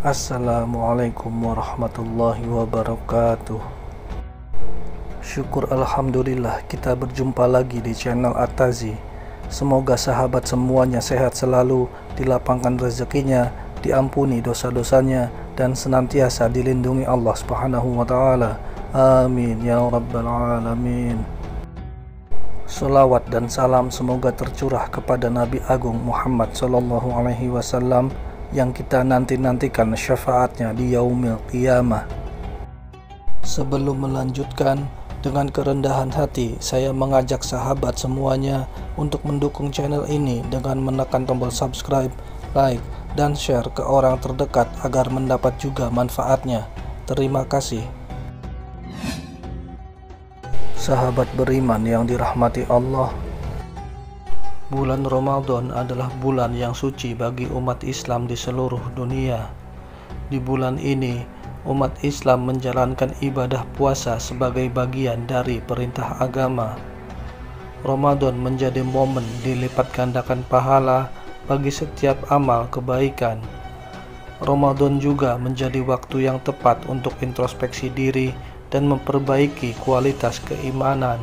Assalamualaikum warahmatullahi wabarakatuh. Syukur alhamdulillah kita berjumpa lagi di channel At-Tazi. Semoga sahabat semuanya sehat selalu, dilapangkan rezekinya, diampuni dosa-dosanya, dan senantiasa dilindungi Allah Subhanahu wa taala. Amin ya rabbal alamin. Salawat dan salam semoga tercurah kepada Nabi Agung Muhammad sallallahu alaihi wasallam yang kita nantikan syafaatnya di yaumil qiyamah. Sebelum melanjutkan, dengan kerendahan hati saya mengajak sahabat semuanya untuk mendukung channel ini dengan menekan tombol subscribe, like, dan share ke orang terdekat agar mendapat juga manfaatnya. Terima kasih. Sahabat beriman yang dirahmati Allah, bulan Ramadan adalah bulan yang suci bagi umat Islam di seluruh dunia. Di bulan ini, umat Islam menjalankan ibadah puasa sebagai bagian dari perintah agama. Ramadan menjadi momen dilipat gandakan pahala bagi setiap amal kebaikan. Ramadan juga menjadi waktu yang tepat untuk introspeksi diri dan memperbaiki kualitas keimanan.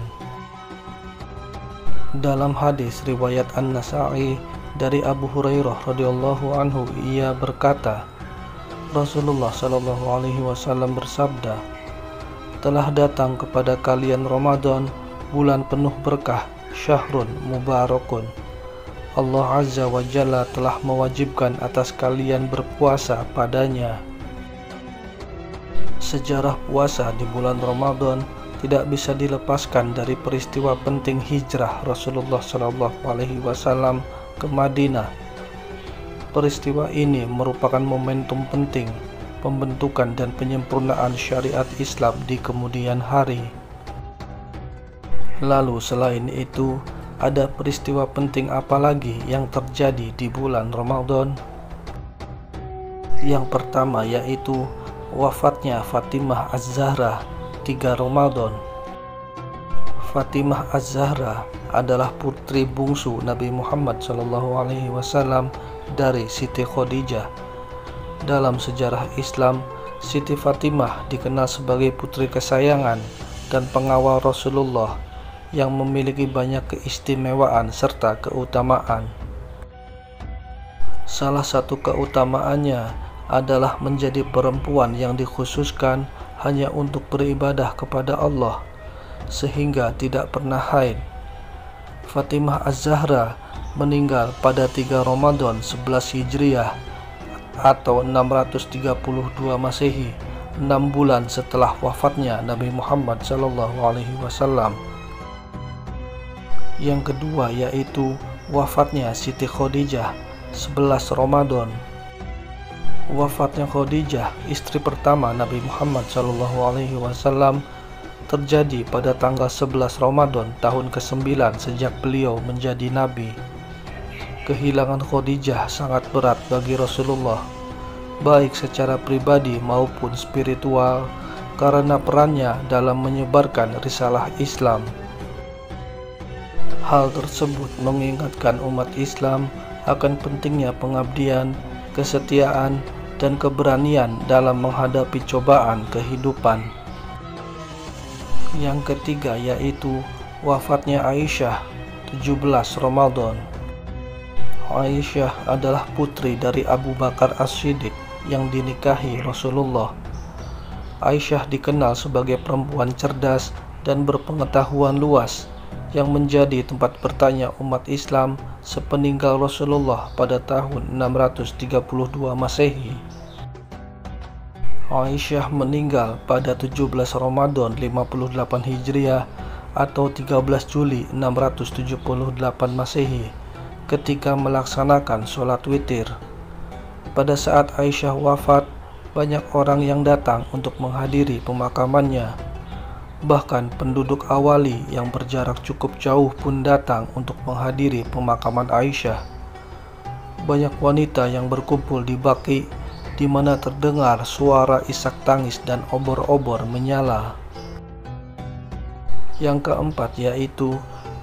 Dalam hadis riwayat An-Nasa'i dari Abu Hurairah radhiyallahu anhu, ia berkata, Rasulullah shallallahu alaihi wasallam bersabda, telah datang kepada kalian Ramadan, bulan penuh berkah, syahrun mubarakun. Allah Azza wa Jalla telah mewajibkan atas kalian berpuasa padanya. Sejarah puasa di bulan Ramadan tidak bisa dilepaskan dari peristiwa penting hijrah Rasulullah Shallallahu Alaihi Wasallam ke Madinah. Peristiwa ini merupakan momentum penting pembentukan dan penyempurnaan syariat Islam di kemudian hari. Lalu selain itu, ada peristiwa penting apa lagi yang terjadi di bulan Ramadan? Yang pertama yaitu wafatnya Fatimah Az-Zahra 3 Ramadan. Fatimah Az-Zahra adalah putri bungsu Nabi Muhammad SAW dari Siti Khadijah. Dalam sejarah Islam, Siti Fatimah dikenal sebagai putri kesayangan dan pengawal Rasulullah yang memiliki banyak keistimewaan serta keutamaan. Salah satu keutamaannya adalah menjadi perempuan yang dikhususkan hanya untuk beribadah kepada Allah, sehingga tidak pernah haid. Fatimah Az-Zahra meninggal pada 3 Ramadan 11 Hijriah atau 632 Masehi, 6 bulan setelah wafatnya Nabi Muhammad SAW. Yang kedua yaitu wafatnya Siti Khadijah 11 Ramadan. Wafatnya Khadijah, istri pertama Nabi Muhammad SAW, terjadi pada tanggal 11 Ramadan tahun ke-9 sejak beliau menjadi Nabi. Kehilangan Khadijah sangat berat bagi Rasulullah, baik secara pribadi maupun spiritual, karena perannya dalam menyebarkan risalah Islam. Hal tersebut mengingatkan umat Islam akan pentingnya pengabdian, kesetiaan, dan keberanian dalam menghadapi cobaan kehidupan. Yang ketiga yaitu wafatnya Aisyah 17 Ramadan. Aisyah adalah putri dari Abu Bakar As-Siddiq yang dinikahi Rasulullah. Aisyah dikenal sebagai perempuan cerdas dan berpengetahuan luas yang menjadi tempat bertanya umat Islam sepeninggal Rasulullah pada tahun 632 Masehi. Aisyah meninggal pada 17 Ramadan 58 Hijriah atau 13 Juli 678 Masehi ketika melaksanakan sholat witir. Pada saat Aisyah wafat, banyak orang yang datang untuk menghadiri pemakamannya. Bahkan penduduk awali yang berjarak cukup jauh pun datang untuk menghadiri pemakaman Aisyah. Banyak wanita yang berkumpul di Baqi, di mana terdengar suara isak tangis dan obor-obor menyala. Yang keempat yaitu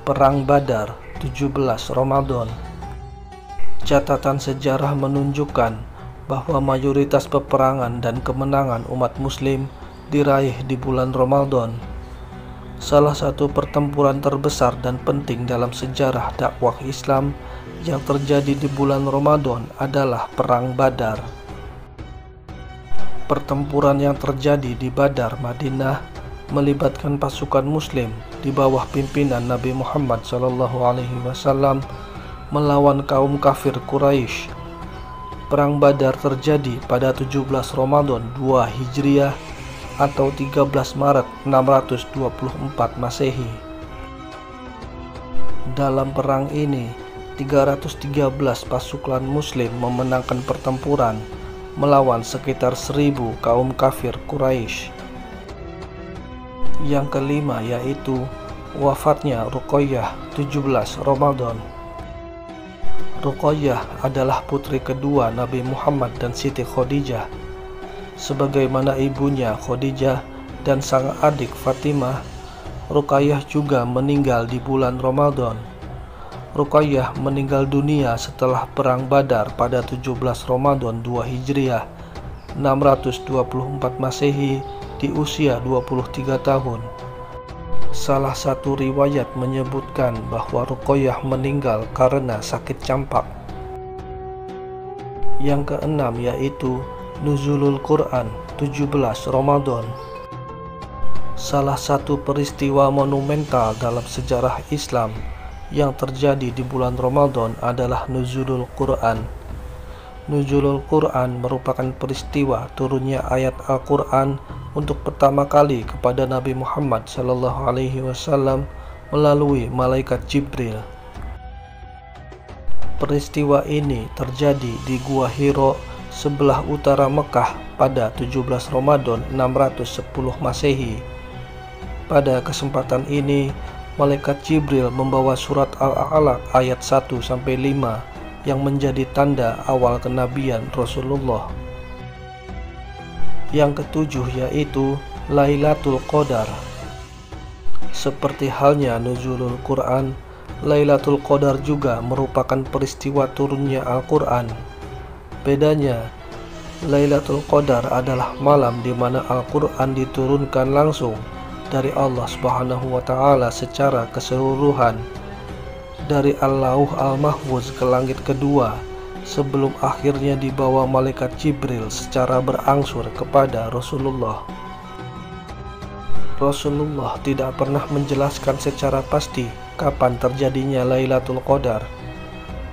Perang Badar 17 Ramadan. Catatan sejarah menunjukkan bahwa mayoritas peperangan dan kemenangan umat muslim diraih di bulan Ramadan. Salah satu pertempuran terbesar dan penting dalam sejarah dakwah Islam yang terjadi di bulan Ramadan adalah Perang Badar. Pertempuran yang terjadi di Badar, Madinah, melibatkan pasukan muslim di bawah pimpinan Nabi Muhammad SAW melawan kaum kafir Quraisy. Perang Badar terjadi pada 17 Ramadan 2 Hijriah atau 13 Maret 624 Masehi. Dalam perang ini, 313 pasukan muslim memenangkan pertempuran melawan sekitar 1000 kaum kafir Quraisy. Yang kelima yaitu wafatnya Ruqayyah 17 Ramadan. Ruqayyah adalah putri kedua Nabi Muhammad dan Siti Khadijah. Sebagaimana ibunya Khadijah dan sang adik Fatimah, Ruqayyah juga meninggal di bulan Ramadan. Ruqayyah meninggal dunia setelah Perang Badar pada 17 Ramadan 2 Hijriah 624 Masehi di usia 23 tahun. Salah satu riwayat menyebutkan bahwa Ruqayyah meninggal karena sakit campak. Yang keenam yaitu Nuzulul Quran 17 Ramadan. Salah satu peristiwa monumental dalam sejarah Islam yang terjadi di bulan Ramadan adalah Nuzulul Quran. Nuzulul Quran merupakan peristiwa turunnya ayat Al-Quran untuk pertama kali kepada Nabi Muhammad SAW melalui malaikat Jibril. Peristiwa ini terjadi di Gua Hiro sebelah utara Mekah pada 17 Ramadan 610 Masehi. Pada kesempatan ini, malaikat Jibril membawa surat Al-A'laq ayat 1-5 yang menjadi tanda awal kenabian Rasulullah. Yang ketujuh yaitu Lailatul Qadar. Seperti halnya Nuzulul Quran, Lailatul Qadar juga merupakan peristiwa turunnya Al-Quran. Bedanya, Lailatul Qadar adalah malam di mana Al-Quran diturunkan langsung dari Allah Subhanahu wa Ta'ala secara keseluruhan dari Al-Lauh Al-Mahfuz ke langit kedua, sebelum akhirnya dibawa malaikat Jibril secara berangsur kepada Rasulullah. Rasulullah tidak pernah menjelaskan secara pasti kapan terjadinya Lailatul Qadar.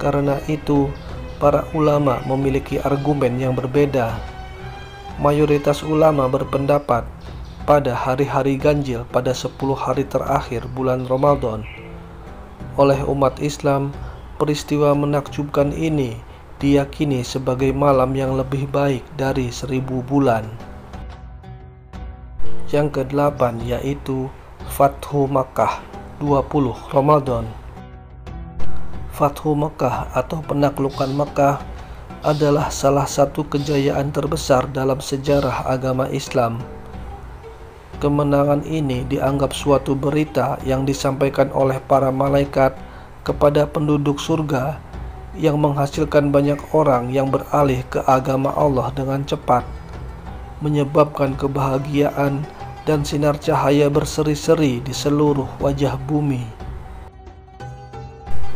Karena itu, para ulama memiliki argumen yang berbeda. Mayoritas ulama berpendapat pada hari-hari ganjil pada 10 hari terakhir bulan Ramadan. Oleh umat Islam, peristiwa menakjubkan ini diyakini sebagai malam yang lebih baik dari 1000 bulan. Yang kedelapan yaitu Fathu Makkah 20 Ramadan. Fathu Makkah atau penaklukan Makkah adalah salah satu kejayaan terbesar dalam sejarah agama Islam. Kemenangan ini dianggap suatu berita yang disampaikan oleh para malaikat kepada penduduk surga yang menghasilkan banyak orang yang beralih ke agama Allah dengan cepat, menyebabkan kebahagiaan dan sinar cahaya berseri-seri di seluruh wajah bumi.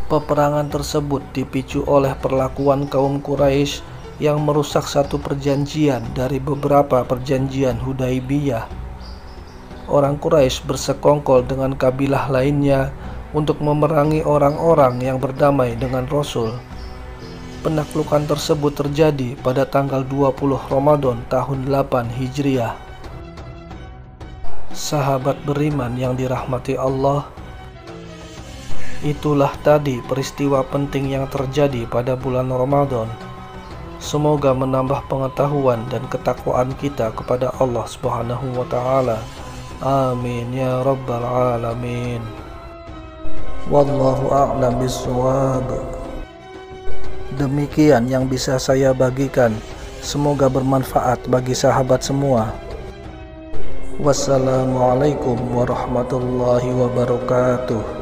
Peperangan tersebut dipicu oleh perlakuan kaum Quraisy yang merusak satu perjanjian dari beberapa perjanjian Hudaibiyah. Orang Quraisy bersekongkol dengan kabilah lainnya untuk memerangi orang-orang yang berdamai dengan Rasul. Penaklukan tersebut terjadi pada tanggal 20 Ramadan tahun 8 Hijriah. Sahabat beriman yang dirahmati Allah, itulah tadi peristiwa penting yang terjadi pada bulan Ramadan. Semoga menambah pengetahuan dan ketakwaan kita kepada Allah Subhanahu wa Ta'ala. Amin ya rabbal alamin. Wallahu a'lam bishawab. Demikian yang bisa saya bagikan. Semoga bermanfaat bagi sahabat semua. Wassalamualaikum warahmatullahi wabarakatuh.